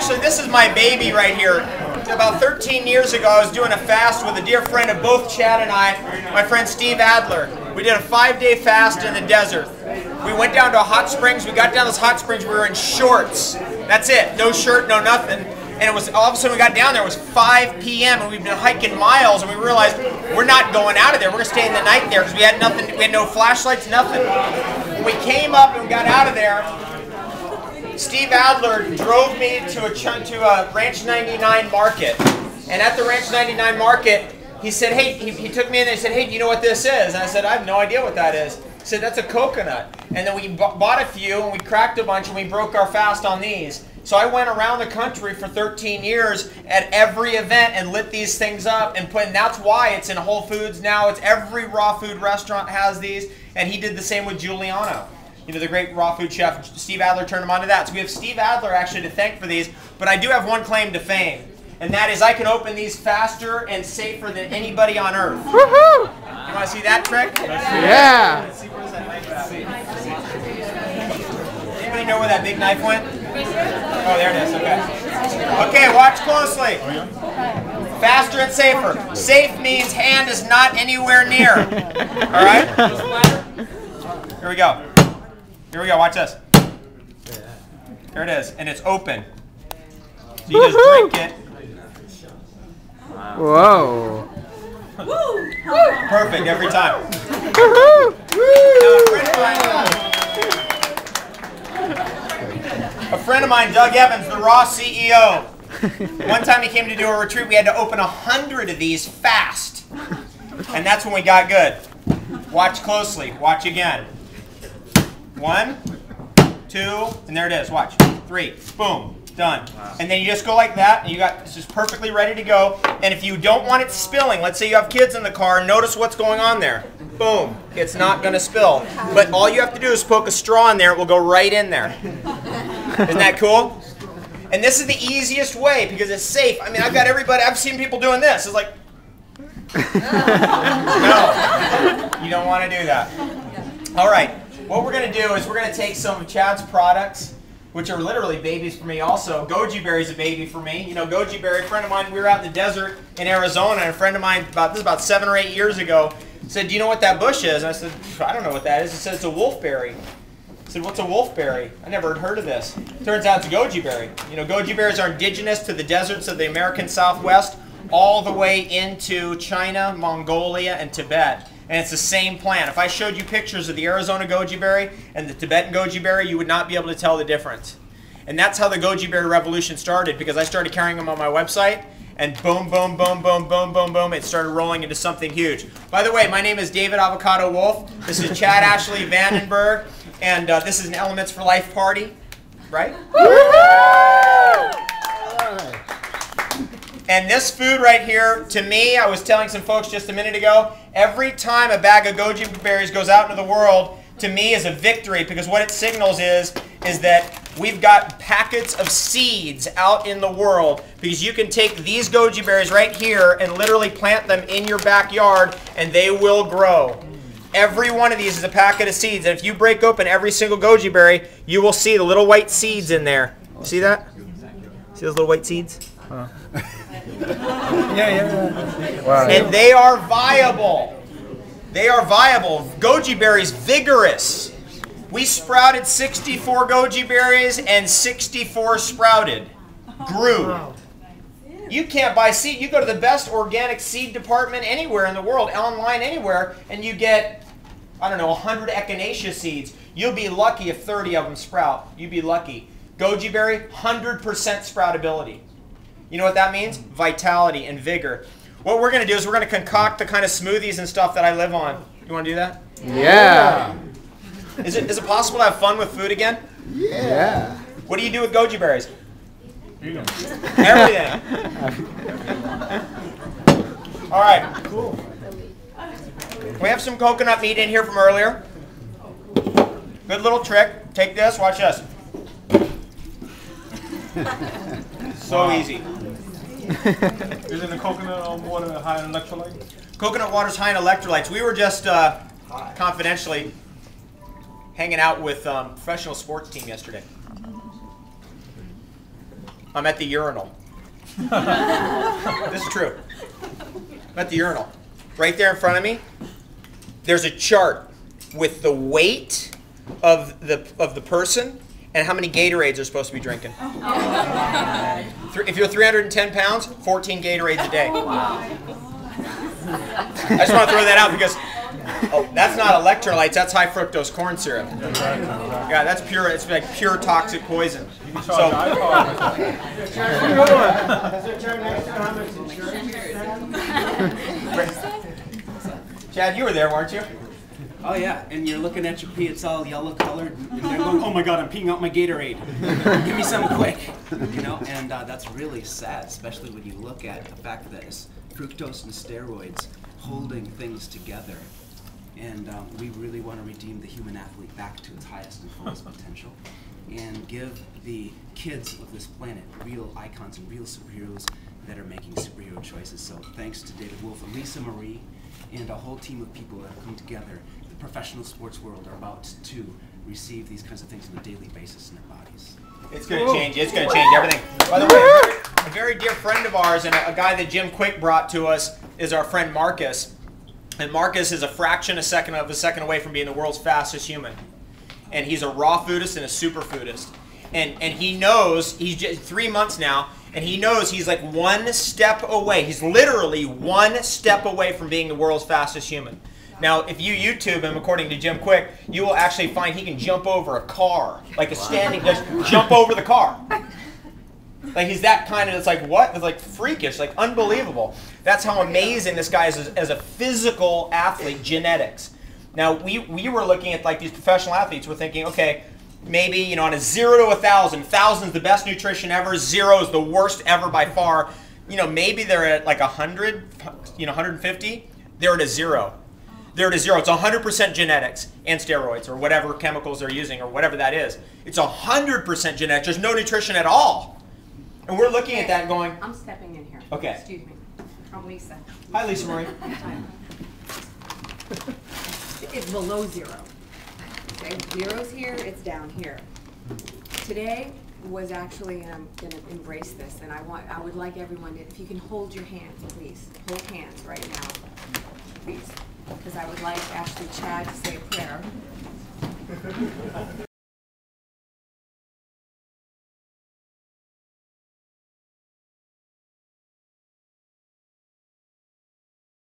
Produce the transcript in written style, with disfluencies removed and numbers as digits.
Actually, this is my baby right here. About 13 years ago, I was doing a fast with a dear friend of both Chad and I, my friend Steve Adler. We did a 5-day fast in the desert. We went down to hot springs. We got down to those hot springs. We were in shorts. That's it. No shirt, no nothing. And it was all of a sudden we got down there. It was 5 p.m. and we've been hiking miles, and we realized we're not going out of there. We're gonna stay in the night there because we had nothing. We had no flashlights, nothing. When we came up and we got out of there, Steve Adler drove me to a Ranch 99 market, and at the Ranch 99 market, he said, "Hey," he took me in there and said, "Hey, do you know what this is?" And I said, "I have no idea what that is." He said, "That's a coconut." And then we bought a few, and we cracked a bunch, and we broke our fast on these. So I went around the country for 13 years at every event and lit these things up, and that's why it's in Whole Foods now. It's every raw food restaurant has these, and he did the same with Giuliano. You know, the great raw food chef, Steve Adler, turned him on to that. So we have Steve Adler actually to thank for these, but I do have one claim to fame, and that is I can open these faster and safer than anybody on earth. Woohoo! You want to see that trick? Yeah. Anybody know where that big knife went? Oh, there it is, okay. Okay, watch closely. Faster and safer. Safe means hand is not anywhere near. All right? Here we go. Here we go, watch this. There it is, and it's open. So you just drink it. Whoa. Perfect every time. A friend of mine, Doug Evans, the Raw CEO. One time he came to do a retreat, we had to open 100 of these fast. And that's when we got good. Watch closely. Watch again. 1, 2, and there it is. Watch. 3. Boom. Done. And then you just go like that, and you got this is perfectly ready to go. And if you don't want it spilling, let's say you have kids in the car, notice what's going on there. Boom. It's not going to spill. But all you have to do is poke a straw in there. It will go right in there. Isn't that cool? And this is the easiest way because it's safe. I mean, I've seen people doing this. It's like, no, you don't want to do that. All right. What we're going to do is we're going to take some of Chad's products, which are literally babies for me also. Goji berry's a baby for me. You know, goji berry, a friend of mine, we were out in the desert in Arizona, and a friend of mine, this is about 7 or 8 years ago, said, "Do you know what that bush is?" And I said, "I don't know what that is." He said, "It's a wolfberry." I said, "What's a wolfberry?" I never had heard of this. Turns out it's a goji berry. You know, goji berries are indigenous to the deserts of the American Southwest, all the way into China, Mongolia, and Tibet. And it's the same plant. If I showed you pictures of the Arizona goji berry and the Tibetan goji berry, you would not be able to tell the difference. And that's how the goji berry revolution started, because I started carrying them on my website, and boom, boom, boom, boom, boom, boom, boom, it started rolling into something huge. By the way, my name is David Avocado Wolf. This is Chad Ashley Vandenberg, and this is an Elements for Life party, right? And this food right here, to me, I was telling some folks just a minute ago, every time a bag of goji berries goes out into the world, to me is a victory, because what it signals is that we've got packets of seeds out in the world, because you can take these goji berries right here and literally plant them in your backyard and they will grow. Every one of these is a packet of seeds, and if you break open every single goji berry, you will see the little white seeds in there. See that? See those little white seeds? Yeah. Wow. And they are viable. They are viable. Goji berries, vigorous. We sprouted 64 goji berries and 64 sprouted. Grew. You can't buy seed. You go to the best organic seed department anywhere in the world, online anywhere, and you get, I don't know, 100 echinacea seeds. You'll be lucky if 30 of them sprout. You'd be lucky. Goji berry, 100% sproutability. You know what that means? Vitality and vigor. What we're going to do is we're going to concoct the kind of smoothies and stuff that I live on. You want to do that? Yeah. Is it possible to have fun with food again? Yeah. What do you do with goji berries? Everything. All right. Cool. We have some coconut meat in here from earlier. Good little trick. Take this. Watch this. So easy. Isn't the coconut water high in electrolytes? Coconut water's high in electrolytes. We were just confidentially hanging out with professional sports team yesterday. I'm at the urinal. This is true. I'm at the urinal. Right there in front of me, there's a chart with the weight of the person and how many Gatorades they're supposed to be drinking. If you're 310 pounds, 14 Gatorades a day. I just want to throw that out because that's not electrolytes, that's high fructose corn syrup. Yeah, that's pure, it's like pure toxic poison. So, Chad, you were there, weren't you? Oh yeah, and you're looking at your pee, it's all yellow colored, and they're going, oh my god, I'm peeing out my Gatorade. Give me some quick. You know, and that's really sad, especially when you look at the fact that it's fructose and steroids holding things together. And we really want to redeem the human athlete back to its highest and fullest potential and give the kids of this planet real icons and real superheroes that are making superhero choices. So thanks to David Wolf and Lisa Marie and a whole team of people that have come together. The professional sports world are about to receive these kinds of things on a daily basis in their bodies. It's going to change. It's going to change everything. By the way, a very dear friend of ours and a guy that Jim Quick brought to us is our friend Marcus. And Marcus is a fraction of a second away from being the world's fastest human. And he's a raw foodist and a super foodist. And he knows, he's just 3 months now, and he knows he's like one step away. He's literally one step away from being the world's fastest human. Now, if you YouTube him, according to Jim Quick, you will actually find he can jump over a car, like a standing, just jump over the car. Like he's that kind of, it's like what? It's like freakish, like unbelievable. That's how amazing this guy is as a physical athlete, genetics. Now, we were looking at like these professional athletes, we're thinking, okay, maybe, you know, on a 0 to 1,000, 1,000 is the best nutrition ever, 0 is the worst ever by far. You know, maybe they're at like 100, you know, 150, they're at a 0. They're at a 0. It's 100% genetics and steroids or whatever chemicals they're using or whatever that is. It's 100% genetics. There's no nutrition at all. And we're looking at that and going, I'm stepping in here. Okay. Excuse me. I'm Lisa. Hi, Lisa Marie. It's below 0. Okay, 0's here, it's down here. Today was actually, and I'm going to embrace this, and I would like everyone to, if you can hold your hands, please. Hold hands right now, please. Because I would like actually Chad to say a prayer.